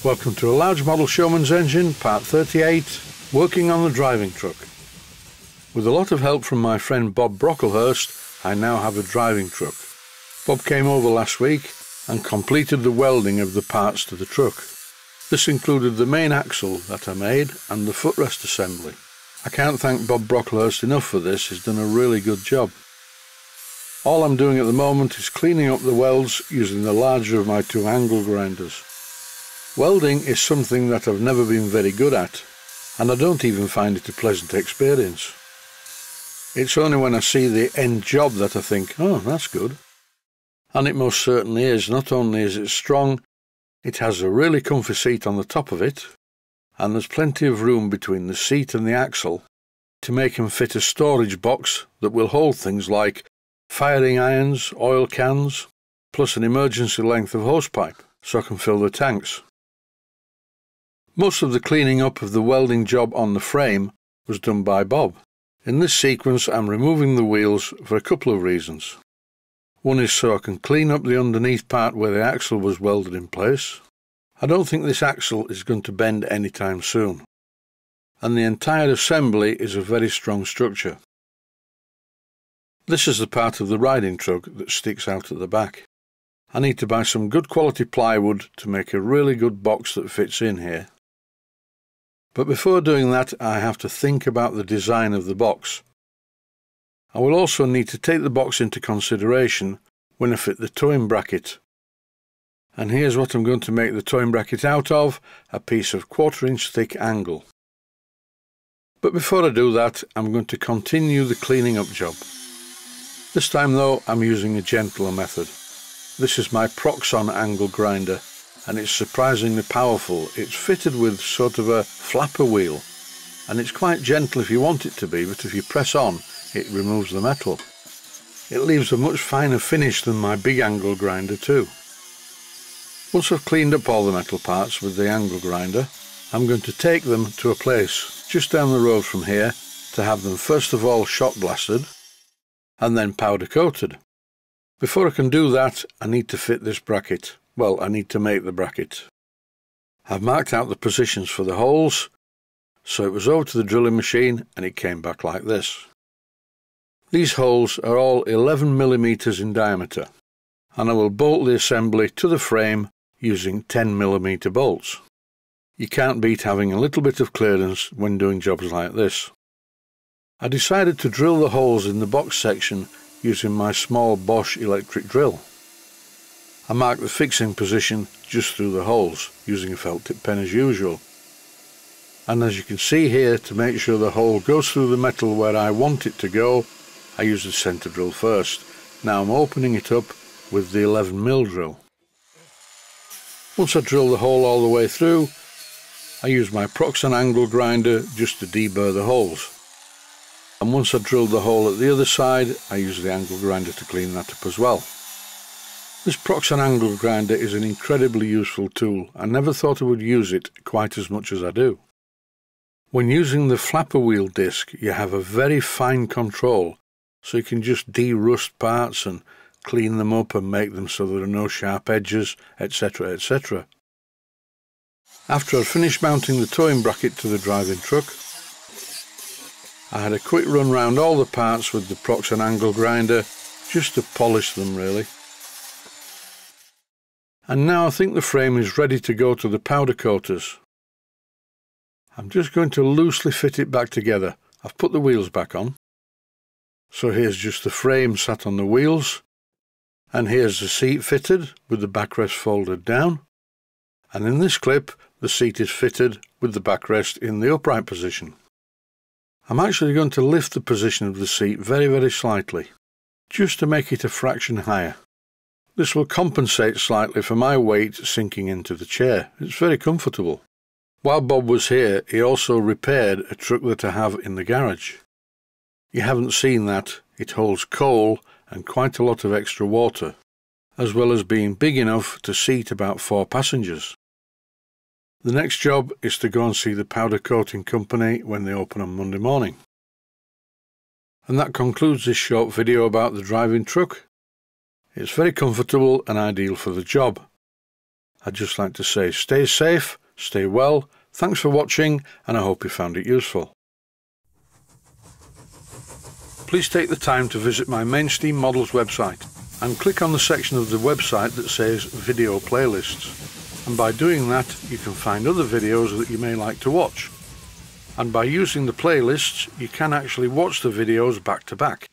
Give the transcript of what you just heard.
Welcome to a large model Showman's engine, part 38, working on the driving truck. With a lot of help from my friend Bob Brocklehurst, I now have a driving truck. Bob came over last week and completed the welding of the parts to the truck. This included the main axle that I made and the footrest assembly. I can't thank Bob Brocklehurst enough for this. He's done a really good job. All I'm doing at the moment is cleaning up the welds using the larger of my two angle grinders. Welding is something that I've never been very good at, and I don't even find it a pleasant experience. It's only when I see the end job that I think, oh, that's good. And it most certainly is. Not only is it strong, it has a really comfy seat on the top of it, and there's plenty of room between the seat and the axle to make them fit a storage box that will hold things like firing irons, oil cans, plus an emergency length of hosepipe so I can fill the tanks. Most of the cleaning up of the welding job on the frame was done by Bob. In this sequence I'm removing the wheels for a couple of reasons. One is so I can clean up the underneath part where the axle was welded in place. I don't think this axle is going to bend anytime soon. And the entire assembly is a very strong structure. This is the part of the riding truck that sticks out at the back. I need to buy some good quality plywood to make a really good box that fits in here. But before doing that, I have to think about the design of the box. I will also need to take the box into consideration when I fit the towing bracket. And here's what I'm going to make the towing bracket out of, a piece of 1/4 inch thick angle. But before I do that, I'm going to continue the cleaning up job. This time though, I'm using a gentler method. This is my Proxxon angle grinder, and it's surprisingly powerful. It's fitted with sort of a flapper wheel, and it's quite gentle if you want it to be, but if you press on, it removes the metal. It leaves a much finer finish than my big angle grinder too. Once I've cleaned up all the metal parts with the angle grinder, I'm going to take them to a place just down the road from here to have them first of all shot blasted and then powder coated. Before I can do that, I need to fit this bracket. Well, I need to make the bracket. I've marked out the positions for the holes, so it was over to the drilling machine and it came back like this. These holes are all 11 mm in diameter, and I will bolt the assembly to the frame using 10 mm bolts. You can't beat having a little bit of clearance when doing jobs like this. I decided to drill the holes in the box section using my small Bosch electric drill. I marked the fixing position just through the holes, using a felt tip pen as usual. And as you can see here, to make sure the hole goes through the metal where I want it to go, I use the centre drill first. Now I'm opening it up with the 11mm drill. Once I drill the hole all the way through, I use my Proxxon angle grinder just to deburr the holes. And once I've drilled the hole at the other side, I use the angle grinder to clean that up as well. This Proxxon angle grinder is an incredibly useful tool. I never thought I would use it quite as much as I do. When using the flapper wheel disc, you have a very fine control, so you can just de-rust parts and clean them up and make them so there are no sharp edges, etc., etc. After I'd finished mounting the towing bracket to the driving truck, I had a quick run round all the parts with the Proxxon angle grinder just to polish them really. And now I think the frame is ready to go to the powder coaters. I'm just going to loosely fit it back together. I've put the wheels back on. So here's just the frame sat on the wheels, and here's the seat fitted with the backrest folded down, and in this clip the seat is fitted with the backrest in the upright position. I'm actually going to lift the position of the seat very slightly, just to make it a fraction higher. This will compensate slightly for my weight sinking into the chair. It's very comfortable. While Bob was here, he also repaired a truck that I have in the garage. You haven't seen that. It holds coal and quite a lot of extra water, as well as being big enough to seat about 4 passengers. The next job is to go and see the powder coating company when they open on Monday morning. And that concludes this short video about the driving truck. It's very comfortable and ideal for the job. I'd just like to say stay safe, stay well, thanks for watching, and I hope you found it useful. Please take the time to visit my Mainsteam Models website and click on the section of the website that says Video Playlists. And by doing that, you can find other videos that you may like to watch. And by using the playlists, you can actually watch the videos back to back.